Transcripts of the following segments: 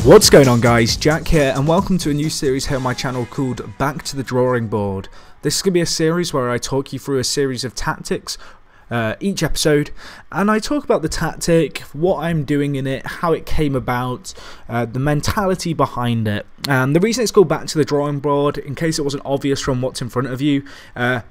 What's going on, guys? Jack here, and welcome to a new series here on my channel called Back to the Drawing Board. This is going to be a series where I talk you through a series of tactics each episode, and I talk about the tactic, what I'm doing in it, how it came about, the mentality behind it. And the reason it's called Back to the Drawing Board, in case it wasn't obvious from what's in front of you,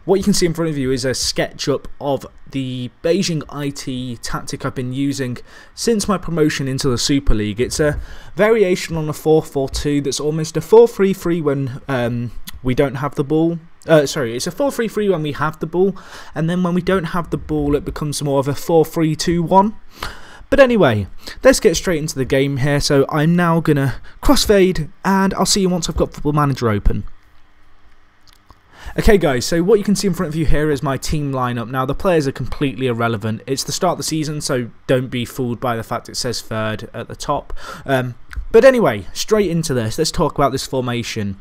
what you can see in front of you is a SketchUp of the Bejing IT tactic I've been using since my promotion into the Super League. It's a variation on a 4-4-2 that's almost a 4-3-3 when we don't have the ball. Sorry, it's a 4-3-3 when we have the ball, and then when we don't have the ball it becomes more of a 4-3-2-1. But anyway, let's get straight into the game here. So I'm now going to crossfade, and I'll see you once I've got Football Manager open. Okay guys, so what you can see in front of you here is my team lineup. Now the players are completely irrelevant. It's the start of the season, so don't be fooled by the fact it says third at the top. But anyway, straight into this. Let's talk about this formation.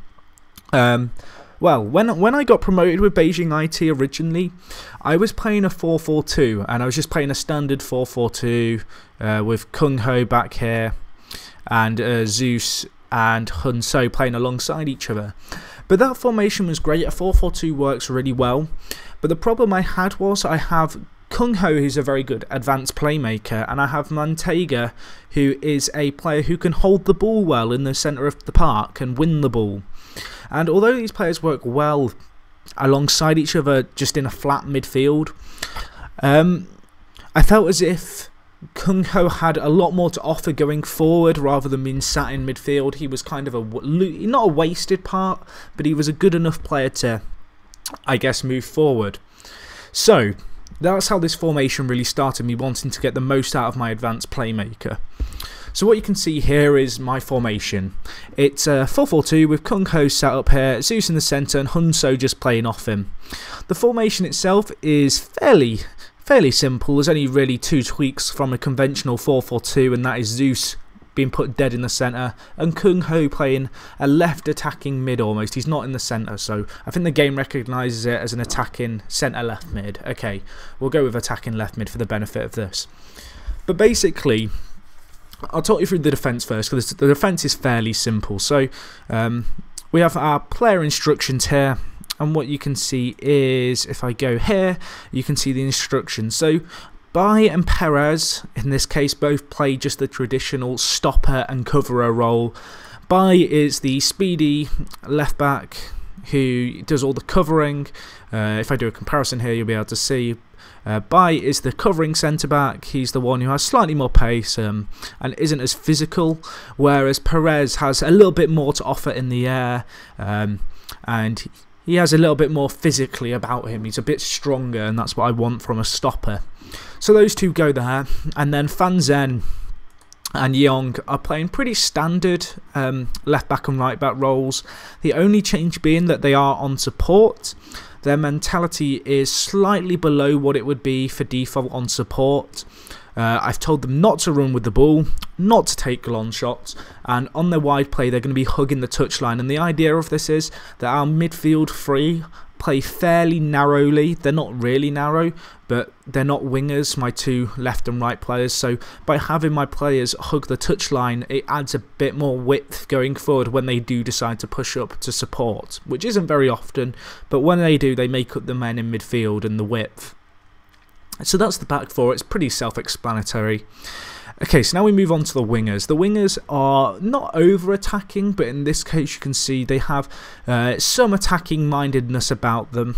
Well, when I got promoted with Bejing IT originally, I was playing a 4-4-2, and I was just playing a standard 4-4-2 with Kung Ho back here, and Zeus and Hun So playing alongside each other. But that formation was great. A 4-4-2 works really well. But the problem I had was I have Kung Ho, who's a very good advanced playmaker, and I have Manteiga, who is a player who can hold the ball well in the centre of the park and win the ball. And although these players work well alongside each other just in a flat midfield, I felt as if Kung Ho had a lot more to offer going forward rather than being sat in midfield. He was kind of not a wasted part, but he was a good enough player to, I guess, move forward. So that's how this formation really started, me wanting to get the most out of my advanced playmaker. So what you can see here is my formation. It's a 4-4-2 with Kung Ho set up here, Zeus in the centre, and Hun So just playing off him. The formation itself is fairly simple. There's only really two tweaks from a conventional 4-4-2, and that is Zeus being put dead in the centre and Kung Ho playing a left attacking mid almost. He's not in the centre, so I think the game recognises it as an attacking centre left mid. Okay, we'll go with attacking left mid for the benefit of this. But basically, I'll talk you through the defence first, because the defence is fairly simple. So we have our player instructions here, and what you can see is, if I go here, you can see the instructions. So Bai and Perez, in this case, both play just the traditional stopper and coverer role. Bai is the speedy left back who does all the covering. If I do a comparison here, you'll be able to see Bai is the covering centre-back. He's the one who has slightly more pace and isn't as physical, whereas Perez has a little bit more to offer in the air, and he has a little bit more physically about him. He's a bit stronger, and that's what I want from a stopper. So those two go there, and then Fan Zhen and Yong are playing pretty standard left back and right back roles. The only change being that they are on support. Their mentality is slightly below what it would be for default on support. I've told them not to run with the ball, not to take long shots, and on their wide play they're going to be hugging the touchline. And the idea of this is that our midfield three play fairly narrowly. They're not really narrow, but they're not wingers, my two left and right players. So by having my players hug the touchline, it adds a bit more width going forward when they do decide to push up to support, which isn't very often, but when they do, they make up the men in midfield and the width. So that's the back four. It's pretty self-explanatory. Okay, so now we move on to the wingers. The wingers are not over-attacking, but in this case you can see they have some attacking mindedness about them.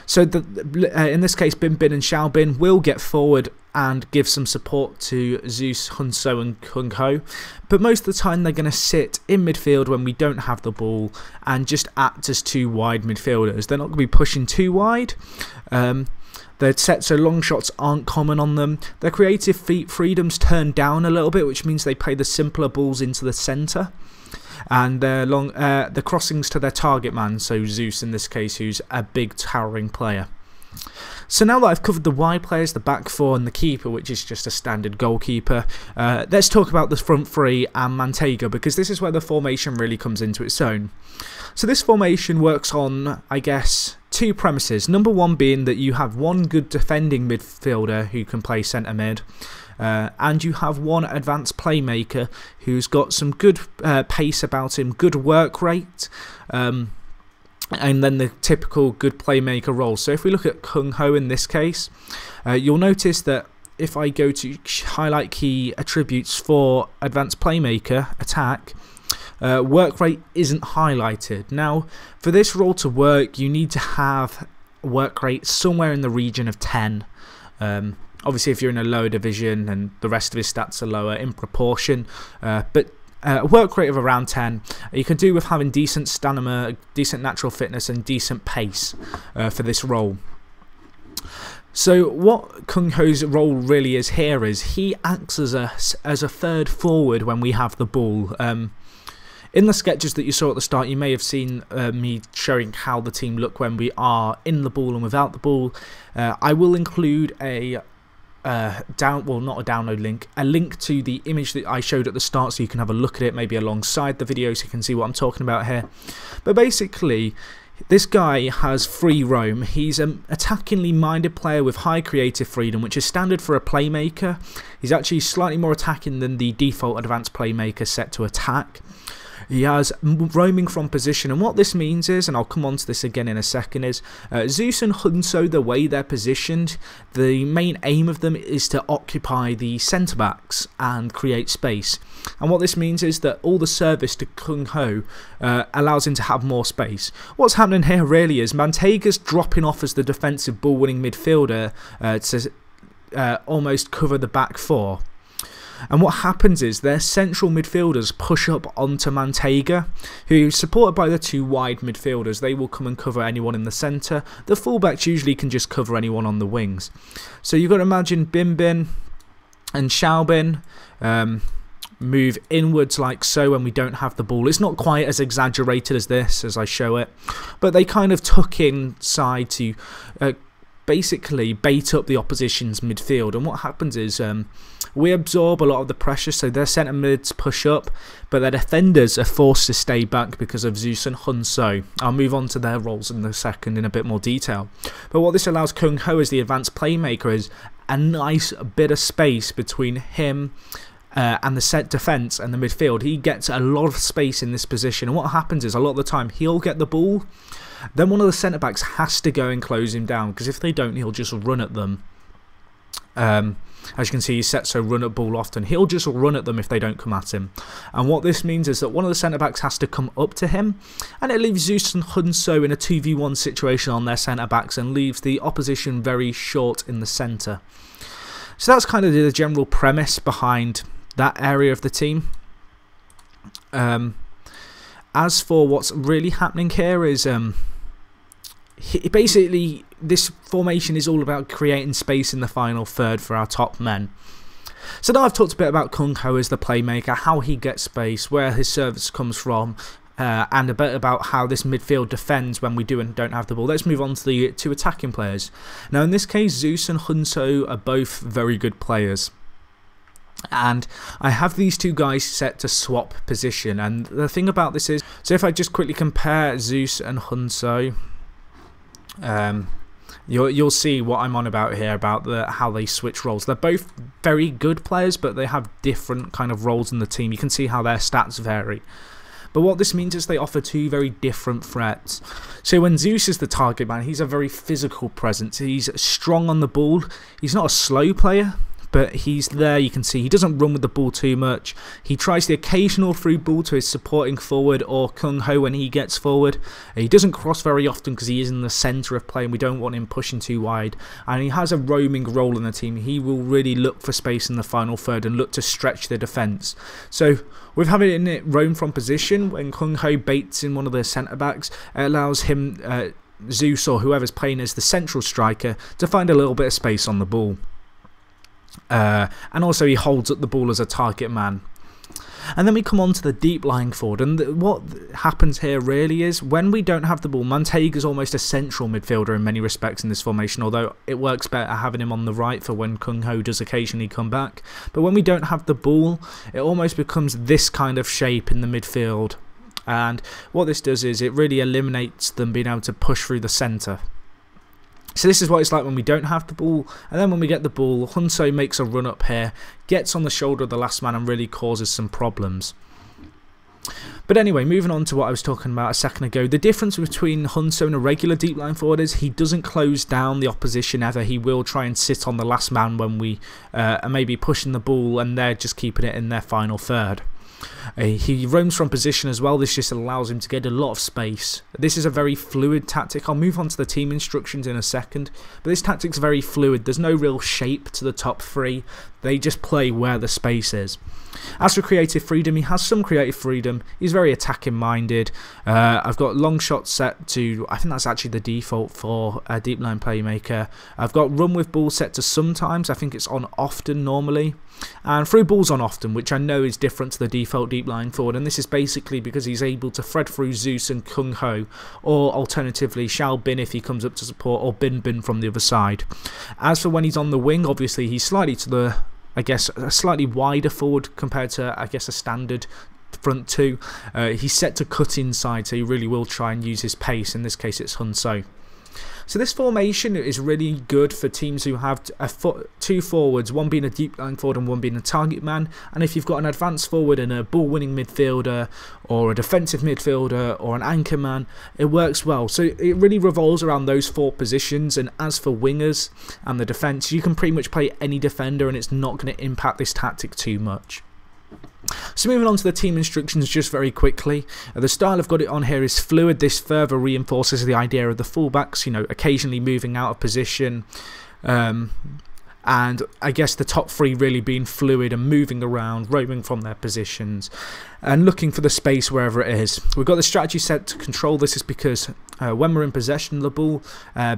So in this case, Bin Bin and Xiao Bin will get forward and give some support to Zeus, Hun So and Kung Ho. But most of the time they're going to sit in midfield when we don't have the ball and just act as two wide midfielders. They're not going to be pushing too wide. Their sets so long shots aren't common on them. Their creative freedom's turned down a little bit, which means they play the simpler balls into the centre. And their the crossings to their target man, so Zeus in this case, who's a big towering player. So now that I've covered the wide players, the back four and the keeper, which is just a standard goalkeeper, let's talk about the front three and Manteiga, because this is where the formation really comes into its own. So this formation works on, I guess, two premises. Number one being that you have one good defending midfielder who can play centre mid, and you have one advanced playmaker who's got some good pace about him, good work rate, and then the typical good playmaker role. So if we look at Kung Ho in this case, you'll notice that if I go to highlight key attributes for advanced playmaker attack, work rate isn't highlighted. Now, for this role to work, you need to have work rate somewhere in the region of 10. Obviously, if you're in a lower division and the rest of his stats are lower in proportion, but a work rate of around 10, you can do with having decent stamina, decent natural fitness, and decent pace for this role. So what Kung Ho's role really is here is he acts as a third forward when we have the ball. In the sketches that you saw at the start, you may have seen me showing how the team look when we are in the ball and without the ball. I will include a not a download link, a link to the image that I showed at the start, so you can have a look at it, maybe alongside the video, so you can see what I'm talking about here. But basically, this guy has free roam. He's an attackingly minded player with high creative freedom, which is standard for a playmaker. He's actually slightly more attacking than the default advanced playmaker set to attack. He has roaming from position, and what this means is, and I'll come on to this again in a second, is Zeus and Hunso, the way they're positioned, the main aim of them is to occupy the centre backs and create space. And what this means is that all the service to Kung Ho allows him to have more space. What's happening here really is Mantega's dropping off as the defensive ball winning midfielder to almost cover the back four. And what happens is their central midfielders push up onto Mantega, who's supported by the two wide midfielders. They will come and cover anyone in the centre. The fullbacks usually can just cover anyone on the wings. So you've got to imagine Binbin and Xiaobin move inwards like so when we don't have the ball. It's not quite as exaggerated as this, as I show it, but they kind of tuck inside to basically bait up the opposition's midfield. And what happens is we absorb a lot of the pressure, so their centre mids push up, but their defenders are forced to stay back because of Zeus and Hunso. I'll move on to their roles in a second in a bit more detail. But what this allows Kung Ho as the advanced playmaker is a nice bit of space between him and the set defence and the midfield. He gets a lot of space in this position, and what happens is a lot of the time he'll get the ball, then one of the centre backs has to go and close him down, because if they don't, he'll just run at them. As you can see, he's set so run at ball often. He'll just run at them if they don't come at him. And what this means is that one of the centre backs has to come up to him, and it leaves Zeus and Hunso in a 2v1 situation on their centre backs and leaves the opposition very short in the centre. So that's kind of the general premise behind that area of the team. As for what's really happening here is basically this formation is all about creating space in the final third for our top men. So now I've talked a bit about Kung Ho as the playmaker, how he gets space, where his service comes from, and a bit about how this midfield defends when we do and don't have the ball. Let's move on to the two attacking players. Now in this case, Zeus and Hunso are both very good players. And I have these two guys set to swap position, and the thing about this is, so if I just quickly compare Zeus and Hunso, you'll see what I'm on about here, about how they switch roles. They're both very good players, but they have different kind of roles in the team. You can see how their stats vary. But what this means is they offer two very different threats. So when Zeus is the target man, he's a very physical presence. He's strong on the ball. He's not a slow player, but he's there. You can see he doesn't run with the ball too much. He tries the occasional through ball to his supporting forward or Kung Ho when he gets forward. He doesn't cross very often because he is in the centre of play and we don't want him pushing too wide. And he has a roaming role in the team. He will really look for space in the final third and look to stretch the defence. So with having it roam from position, when Kung Ho baits in one of the centre backs, it allows him, Zeus or whoever's playing as the central striker, to find a little bit of space on the ball. And also he holds up the ball as a target man. And then we come on to the deep lying forward, and what happens here really is when we don't have the ball, Mantega is almost a central midfielder in many respects in this formation, although it works better having him on the right for when Kung Ho does occasionally come back. But when we don't have the ball, it almost becomes this kind of shape in the midfield, and what this does is it really eliminates them being able to push through the centre. So this is what it's like when we don't have the ball, and then when we get the ball, Hunso makes a run up here, gets on the shoulder of the last man and really causes some problems. But anyway, moving on to what I was talking about a second ago, the difference between Hunso and a regular deep line forward is he doesn't close down the opposition ever. He will try and sit on the last man when we are maybe pushing the ball and they're just keeping it in their final third. He roams from position as well. This just allows him to get a lot of space. This is a very fluid tactic. I'll move on to the team instructions in a second, but this tactic's very fluid. There's no real shape to the top three. They just play where the space is. As for creative freedom, he has some creative freedom. He's very attacking minded. I've got long shots set to, I think that's actually the default for a deep line playmaker. I've got run with ball set to sometimes. I think it's on often normally. And through balls on often, which I know is different to the default deep line forward, and this is basically because he's able to thread through Zeus and Kung Ho, or alternatively Xiao Bin if he comes up to support, or Bin Bin from the other side. As for when he's on the wing, obviously he's slightly to the, I guess, a slightly wider forward compared to, I guess, a standard front two. He's set to cut inside, so he really will try and use his pace. In this case, it's Hunso. So this formation is really good for teams who have two forwards, one being a deep line forward and one being a target man. And if you've got an advanced forward and a ball-winning midfielder, or a defensive midfielder, or an anchor man, it works well. So it really revolves around those four positions. And as for wingers and the defence, you can pretty much play any defender and it's not going to impact this tactic too much. So moving on to the team instructions just very quickly. The style I've got it on here is fluid. This further reinforces the idea of the fullbacks, you know, occasionally moving out of position. And I guess the top three really being fluid and moving around, roaming from their positions and looking for the space wherever it is. We've got the strategy set to control. This is because when we're in possession of the ball,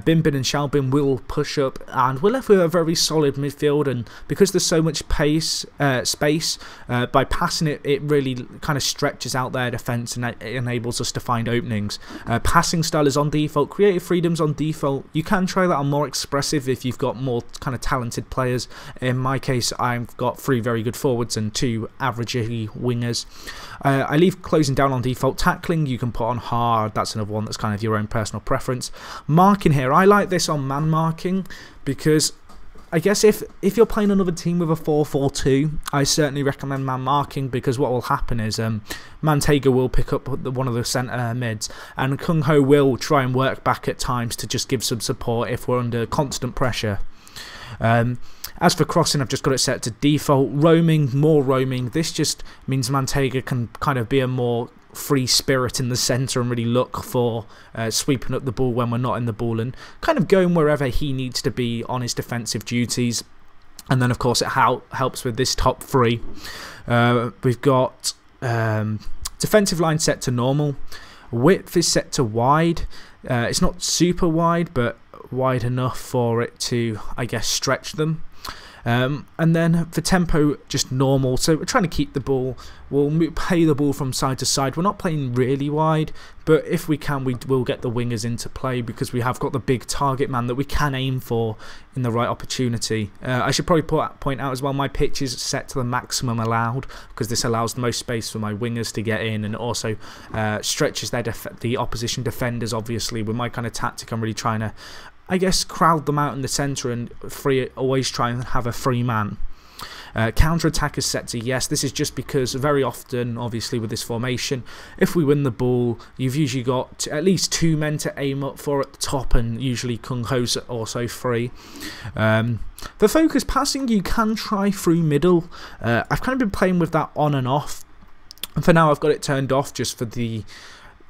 Bin Bin and Xiao Bin will push up and we're left with a very solid midfield, and because there's so much space, by passing it, it really kind of stretches out their defence and it enables us to find openings. Passing style is on default, creative freedom's on default. You can try that on more expressive if you've got more kind of talented players. In my case, I've got 3 very good forwards and 2 averagey wingers. I leave closing down on default. Tackling you can put on hard, that's another one that's kind of your own personal preference. Marking here, I like this on man marking because I guess if you're playing another team with a 4-4-2, I certainly recommend man marking, because what will happen is Manteiga will pick up one of the centre mids and Kung Ho will try and work back at times to just give some support if we're under constant pressure. As for crossing, I've just got it set to default. Roaming, more roaming. This just means Manteiga can kind of be a more free spirit in the centre and really look for sweeping up the ball when we're not in the ball and kind of going wherever he needs to be on his defensive duties. And then of course it helps with this top 3. We've got defensive line set to normal. Width is set to wide. It's not super wide, but wide enough for it to, I guess, stretch them. And then for tempo, just normal. So we're trying to keep the ball. We'll play the ball from side to side. We're not playing really wide, but if we can, we will get the wingers into play because we have got the big target man that we can aim for in the right opportunity. I should probably point out as well, my pitch is set to the maximum allowed because this allows the most space for my wingers to get in, and also stretches the opposition defenders. Obviously, with my kind of tactic, I'm really trying to, I guess, crowd them out in the centre and always try and have a free man. Counter-attack is set to yes. This is just because very often, obviously with this formation, if we win the ball, you've usually got at least 2 men to aim up for at the top, and usually Kung Ho's also free. For focus passing, you can try through middle. I've kind of been playing with that on and off. And for now, I've got it turned off just for the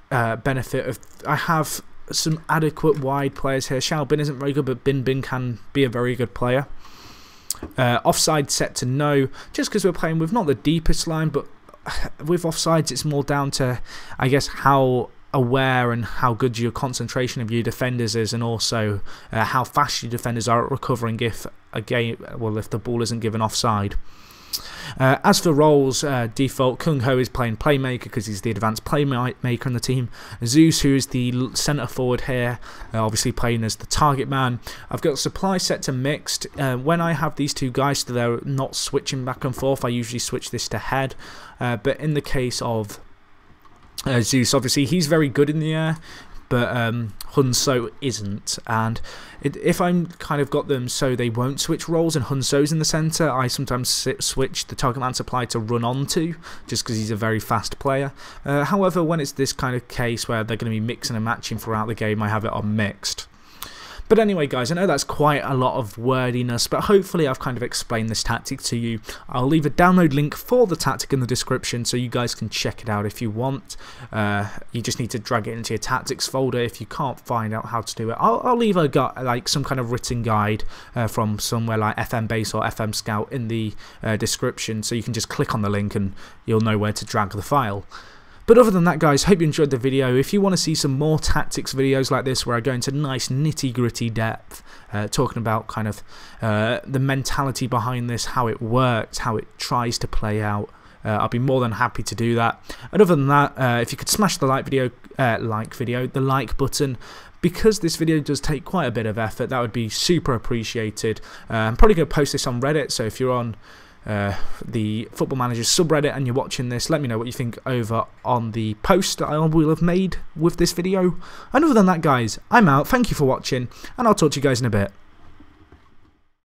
benefit of I have some adequate wide players here. Xiao Bin isn't very good, but Bin Bin can be a very good player. Offside set to no, just because we're playing with not the deepest line, but with offsides it's more down to, I guess, how aware and how good your concentration of your defenders is, and also how fast your defenders are at recovering if if the ball isn't given offside. As for roles, default Kung Ho is playing playmaker because he's the advanced playmaker in the team. Zeus, who is the centre forward here, obviously playing as the target man. I've got supply set to mixed. When I have these 2 guys, so they're not switching back and forth, I usually switch this to head. But in the case of Zeus, obviously he's very good in the air, but Hunso isn't. And if I'm kind of got them so they won't switch roles and Hunso's in the centre, I sometimes switch the target man supply to run onto, just because he's a very fast player. However, when it's this kind of case where they're going to be mixing and matching throughout the game, I have it on mixed. But anyway, guys, I know that's quite a lot of wordiness, but hopefully I've kind of explained this tactic to you. I'll leave a download link for the tactic in the description so you guys can check it out if you want. You just need to drag it into your tactics folder if you can't find out how to do it. I'll leave like some kind of written guide from somewhere like FM Base or FM Scout in the description, so you can just click on the link and you'll know where to drag the file. But other than that, guys, hope you enjoyed the video. If you want to see some more tactics videos like this where I go into nice nitty-gritty depth, talking about kind of the mentality behind this, how it works, how it tries to play out, I'll be more than happy to do that. And other than that, if you could smash the the like button, because this video does take quite a bit of effort, that would be super appreciated. I'm probably going to post this on Reddit, so if you're on the Football Manager subreddit and you're watching this, let me know what you think over on the post that I will have made with this video. And other than that, guys, I'm out. Thank you for watching, and I'll talk to you guys in a bit.